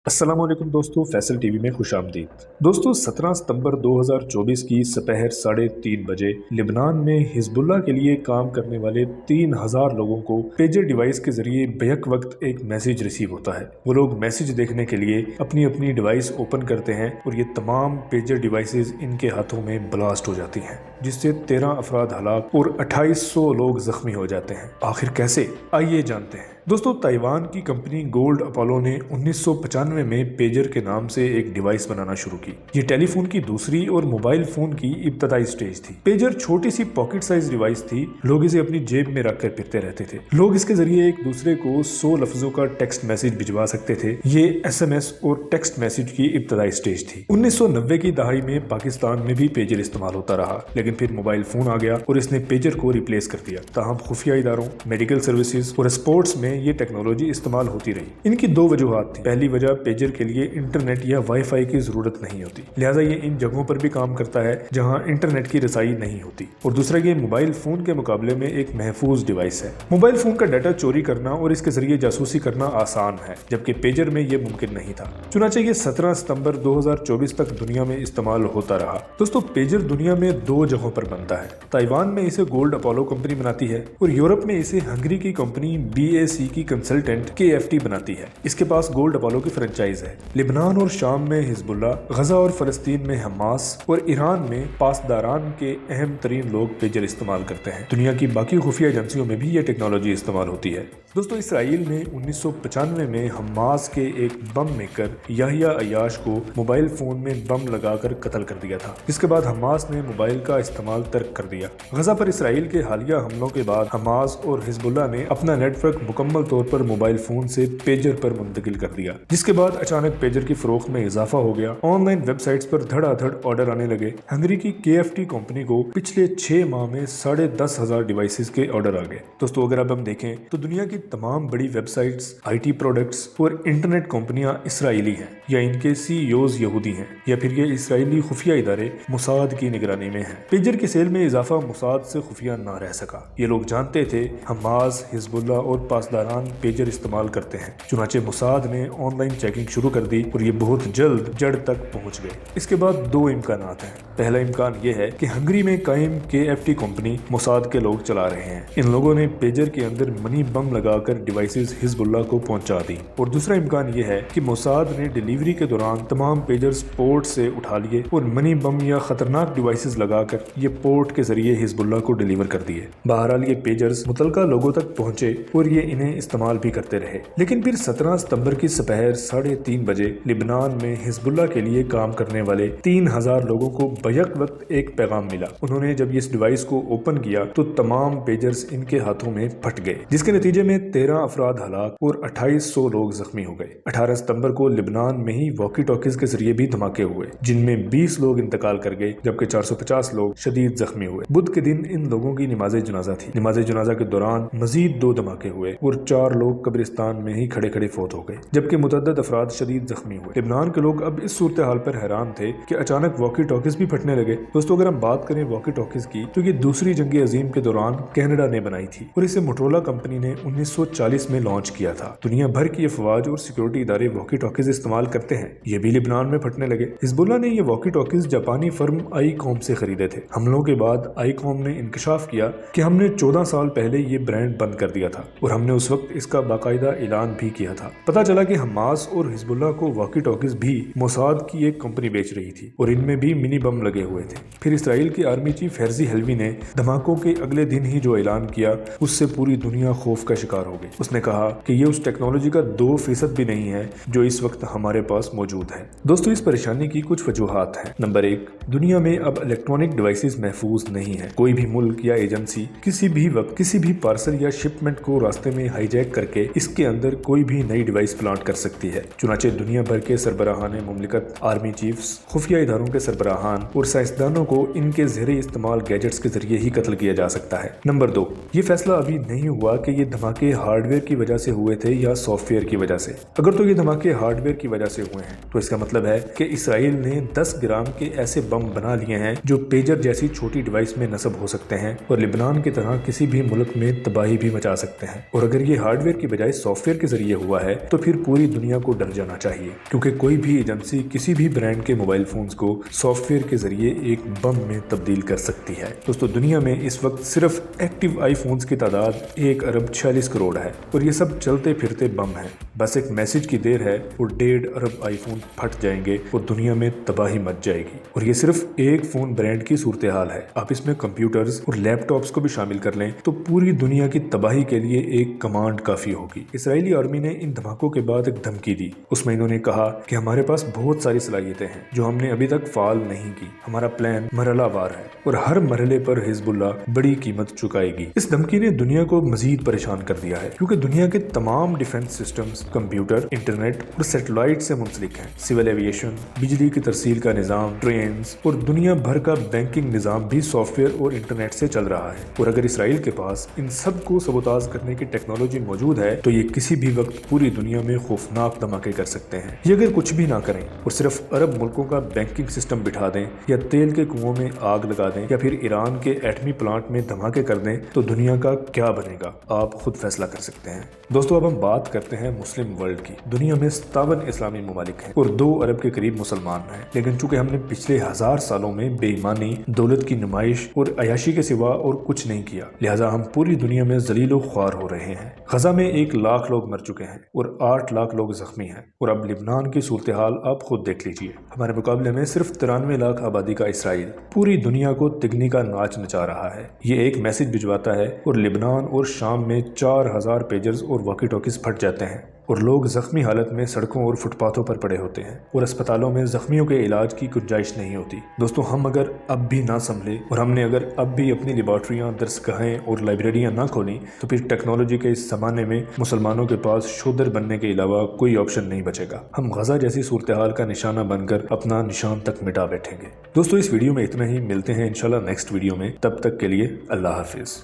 अस्सलाम वालेकुम दोस्तों, फैसल टीवी में खुश आमदीद। दोस्तों 17 सितंबर 2024 की सपहर 3:30 बजे लिबनान में हिजबुल्लाह के लिए काम करने वाले 3000 लोगों को पेजर डिवाइस के जरिए बैक वक्त एक मैसेज रिसीव होता है। वो लोग मैसेज देखने के लिए अपनी अपनी डिवाइस ओपन करते हैं और ये तमाम पेजर डिवाइसेस इनके हाथों में ब्लास्ट हो जाती हैं, जिससे 13 अफराद हलाक और 2800 लोग जख्मी हो जाते हैं। आखिर कैसे, आइए जानते हैं। दोस्तों ताइवान की कंपनी गोल्ड अपोलो ने 1995 में पेजर के नाम से एक डिवाइस बनाना शुरू की। ये टेलीफोन की दूसरी और मोबाइल फोन की इब्तदाई स्टेज थी। पेजर छोटी सी पॉकेट साइज डिवाइस थी। लोग इसे अपनी जेब में रखकर फिरते रहते थे। लोग इसके जरिए एक दूसरे को 100 लफ्जों का टेक्स्ट मैसेज भिजवा सकते थे। ये SMS और टेक्स्ट मैसेज की इब्तदाई स्टेज थी। 1990 की दहाई में पाकिस्तान में भी पेजर इस्तेमाल होता रहा, लेकिन फिर मोबाइल फोन आ गया और इसने पेजर को रिप्लेस कर दिया। ताहम खुफिया इदारों, मेडिकल सर्विसेज और स्पोर्ट्स में ये टेक्नोलॉजी इस्तेमाल होती रही। इनकी दो वजूहात थी। पहली वजह, पेजर के लिए इंटरनेट या वाईफाई की जरूरत नहीं होती, लिहाजा ये इन जगहों पर भी काम करता है जहां इंटरनेट की रसाई नहीं होती। और दूसरा, ये मोबाइल फोन के मुकाबले में एक महफूज डिवाइस है। मोबाइल फोन का डाटा चोरी करना और इसके जरिए जासूसी करना आसान है, जबकि पेजर में ये मुमकिन नहीं था। चुनांचे ये 17 सितंबर 2024 तक दुनिया में इस्तेमाल होता रहा। दोस्तों पेजर दुनिया में दो जगहों पर बनता है। ताइवान में इसे गोल्ड अपोलो कंपनी बनाती है और यूरोप में इसे हंगरी की कंपनी BAC की कंसल्टेंट KFT बनाती है। इसके पास गोल्ड अपोलो की फ्रेंचाइज है। लिबनान और शाम में हिजबुल्लाह, गजा और फलस्तीन में हमास और ईरान में पासदारान के अहम तरीन लोग पेजर इस्तेमाल करते हैं। दुनिया की बाकी खुफिया एजेंसियों में भी ये टेक्नोलॉजी इस्तेमाल होती है। दोस्तों इसराइल ने 1995 में हमास के एक बम मेकर याहिया अयाश को मोबाइल फोन में बम लगाकर कत्ल कर दिया था। इसके बाद हमास ने मोबाइल का इस्तेमाल तर्क कर दिया। गजा पर इसराइल के हालिया हमलों के बाद हमास और हिजबुल्लाह ने अपना नेटवर्क मुकम्मल तौर पर मोबाइल फोन से पेजर पर मुंतकिल कर दिया, जिसके बाद अचानक पेजर की फरोख्त में इजाफा हो गया। ऑनलाइन वेबसाइट्स पर धड़ाधड़ ऑर्डर आने लगे। हंगरी की KFT कंपनी को पिछले 6 माह में 10,500 डिवाइसेस के ऑर्डर आ गए। दोस्तों अगर अब हम देखें तो दुनिया की तमाम बड़ी वेबसाइट्स, IT प्रोडक्ट्स और इंटरनेट कंपनियां इसराइली हैं, या इनके CEOs यहूदी हैं, या फिर ये इसराइली खुफिया इदारे मुसाद की निगरानी में हैं। पेजर की सेल में इजाफा मुसाद से खुफिया ना रह सका। ये लोग जानते थे हमास, हिजबुल्लाह और पासदारान पेजर इस्तेमाल करते हैं। चुनांचे मुसाद ने ऑनलाइन चेकिंग शुरू कर दी और ये बहुत जल्द जड़ तक पहुंच गए। इसके बाद दो इम्कानात हैं। पहला इम्कान ये है कि हंगरी में कायम KFT कंपनी मुसाद के लोग चला रहे हैं। इन लोगों ने पेजर के अंदर मनी बम लगाकर डिवाइसेस हिजबुल्लाह को पहुंचा दी। और दूसरा इम्कान ये है कि मुसाद ने डिलीवरी के दौरान तमाम पेजर्स पोर्ट से उठा लिए और मनी बम या खतरनाक डिवाइसेस लगाकर ये पोर्ट के जरिए हिजबुल्लाह को डिलीवर कर दिए। बहरहाल ये पेजर्स मुतलका लोगों तक पहुंचे और ये इन्हें इस्तेमाल भी करते रहे। लेकिन फिर 17 सितंबर की सपहर 3:30 बजे लिबनान में हिजबुल्लाह के लिए काम करने वाले 3000 लोगों को बैक वक्त एक पैगाम मिला। उन्होंने जब इस डिवाइस को ओपन किया तो तमाम पेजर्स इनके हाथों में फट गए, जिसके नतीजे में 13 अफराद हलाक और 2800 लोग जख्मी हो गए। 18 सितंबर को लिबनान में ही वॉकी टॉकीज के जरिए भी धमाके हुए, जिनमें 20 लोग इंतकाल कर गए, जबकि 450 लोग शदीद जख्मी हुए। बुध के दिन इन लोगों की नमाज जनाजा थी। नमाज जनाजा के दौरान मजीद 2 धमाके हुए और 4 लोग कब्रिस्तान में ही खड़े खड़े फौत हो गए, जबकि मुतअद्दिद अफराद शदीद जख्मी हुए। लिबनान के लोग अब इस सूरत हाल पर हैरान थे कि अचानक वॉकी टॉकीज भी फटने लगे। दोस्तों अगर हम बात करें वॉकी टॉकीज की, तो ये दूसरी जंग अजीम के दौरान कनाडा ने बनाई थी और इसे मोटरोला कंपनी ने 1940 में लॉन्च किया था। दुनिया भर की अफवाज और सिक्योरिटी इदारे वॉकी टॉकीज इस्तेमाल करते हैं। ये भी लिबनान में फटने लगे। हिजबुल्लाह ने ये वॉकी टॉकीज जापानी फर्म आईकॉम से खरीदे थे। हमलों के बाद आईकॉम ने इंकशाफ किया कि हमने 14 साल पहले ये ब्रांड बंद कर दिया था और हमने उस वक्त इसका बाकायदा ऐलान भी किया था। पता चला कि हमास और हिजबुल्लाह को वॉकी टॉकीज भी मोसाद की एक कंपनी बेच रही थी और इनमें भी मिनी बम लगे हुए थे। फिर इसराइल की आर्मी चीफ हेर्जी हेलवी ने धमाकों के अगले दिन ही जो ऐलान किया, उससे पूरी दुनिया खौफ का शिकार हो गई। उसने कहा कि ये उस टेक्नोलॉजी का 2% भी नहीं है जो इस वक्त हमारे पास मौजूद है। दोस्तों इस परेशानी की कुछ वजूहात हैं। नंबर 1, दुनिया में अब इलेक्ट्रॉनिक डिवाइसेस महफूज नहीं है। कोई भी मुल्क या एजेंसी किसी भी वक्त किसी भी पार्सल या शिपमेंट को रास्ते में हाईजैक करके इसके अंदर कोई भी नई डिवाइस प्लांट कर सकती है। चुनांचे दुनिया भर के सरबराहान मुमलिकत, आर्मी चीफ्स, खुफिया इदारों के सरबराहान और साइंसदानों को इनके ज़ेरे इस्तेमाल गैजेट्स के जरिए ही कत्ल किया जा सकता है। नंबर 2, ये फैसला अभी नहीं हुआ कि ये धमाके धमाके हार्डवेयर की वजह से हुए थे या सॉफ्टवेयर की वजह से। अगर तो ये धमाके हार्डवेयर की वजह से हुए हैं तो इसका मतलब है कि इसराइल ने 10 ग्राम के ऐसे बम बना लिए हैं जो पेजर जैसी छोटी डिवाइस में नस्ब हो सकते हैं और लिबनान की तरह किसी भी मुल्क में तबाही भी मचा सकते हैं। और अगर ये हार्डवेयर की बजाय सॉफ्टवेयर के जरिए हुआ है तो फिर पूरी दुनिया को डर जाना चाहिए, क्योंकि कोई भी एजेंसी किसी भी ब्रांड के मोबाइल फोन्स को सॉफ्टवेयर के जरिए एक बम में तब्दील कर सकती है। दोस्तों, दुनिया में इस वक्त सिर्फ एक्टिव आईफोन्स की तादाद 1 अरब 46 करोड़ है और ये सब चलते फिरते बम है। बस एक मैसेज की देर है और 1.5 अरब आईफोन फट जाएंगे और दुनिया में तबाही मच जाएगी। और ये सिर्फ एक फोन ब्रांड की सूरत हाल है। आप इसमें कंप्यूटर्स और लैपटॉप्स को भी शामिल कर लें तो पूरी दुनिया की तबाही के लिए एक कमांड काफी होगी। इसराइली आर्मी ने इन धमाकों के बाद एक धमकी दी। उसमें इन्होंने कहा कि हमारे पास बहुत सारी सलाहियतें हैं जो हमने अभी तक फाल नहीं की। हमारा प्लान मरहलावार है और हर मरहले पर हिजबुल्ला बड़ी कीमत चुकाएगी। इस धमकी ने दुनिया को मजीद परेशान कर दिया है, क्योंकि दुनिया के तमाम डिफेंस सिस्टम्स कंप्यूटर, इंटरनेट और सैटेलाइट से मुंसलिक हैं। सिविल एविएशन, बिजली की तरसील का निजाम, ट्रेन और दुनिया भर का बैंकिंग निजाम भी सॉफ्टवेयर और इंटरनेट से चल रहा है। और अगर इसराइल के पास इन सब को सबोताज करने की टेक्नोलॉजी मौजूद है तो ये किसी भी वक्त पूरी दुनिया में खौफनाक धमाके कर सकते हैं। ये अगर कुछ भी ना करें और सिर्फ अरब मुल्कों का बैंकिंग सिस्टम बिठा दें या तेल के कुओं में आग लगा दें या फिर ईरान के एटमी प्लांट में धमाके कर दें तो दुनिया का क्या बनेगा, आप खुद फैसला कर सकते हैं। दोस्तों, अब हम बात करते हैं मुस्लिम वर्ल्ड की। दुनिया में 57 इस्लामी ममालिक हैं और 2 अरब के करीब मुसलमान हैं, लेकिन चूंकि हमने पिछले 1000 सालों में बेईमानी, दौलत की नुमाइश और अयाशी के सिवा और कुछ नहीं किया, लिहाजा हम पूरी दुनिया में जलीलो ख्वार हो रहे हैं। गजा में 1 लाख लोग मर चुके हैं और 8 लाख लोग जख्मी हैं। और अब लिबनान की सूरत हाल आप खुद देख लीजिए। हमारे मुकाबले में सिर्फ 93 लाख आबादी का इसराइल पूरी दुनिया को तिगनी का नाच नचा रहा है। ये एक मैसेज भिजवाता है और लिबनान और शाम में 4000 पेजर्स और वॉकी टॉकीज फट जाते हैं और लोग जख्मी हालत में सड़कों और फुटपाथों पर पड़े होते हैं और अस्पतालों में जख्मियों के इलाज की गुंजाइश नहीं होती। दोस्तों, हम अगर अब भी ना संभले और हमने अगर अब भी अपनी लेबॉर्ट्रियां, दरसगाहें और लाइब्रेरियां ना खोली तो फिर टेक्नोलॉजी के इस जमाने में मुसलमानों के पास शोधर बनने के अलावा कोई ऑप्शन नहीं बचेगा। हम गजा जैसी सूरत हाल का निशाना बनकर अपना निशान तक मिटा बैठेंगे। दोस्तों, इस वीडियो में इतना ही। मिलते हैं इंशाल्लाह नेक्स्ट वीडियो में। तब तक के लिए अल्लाह हाफिज।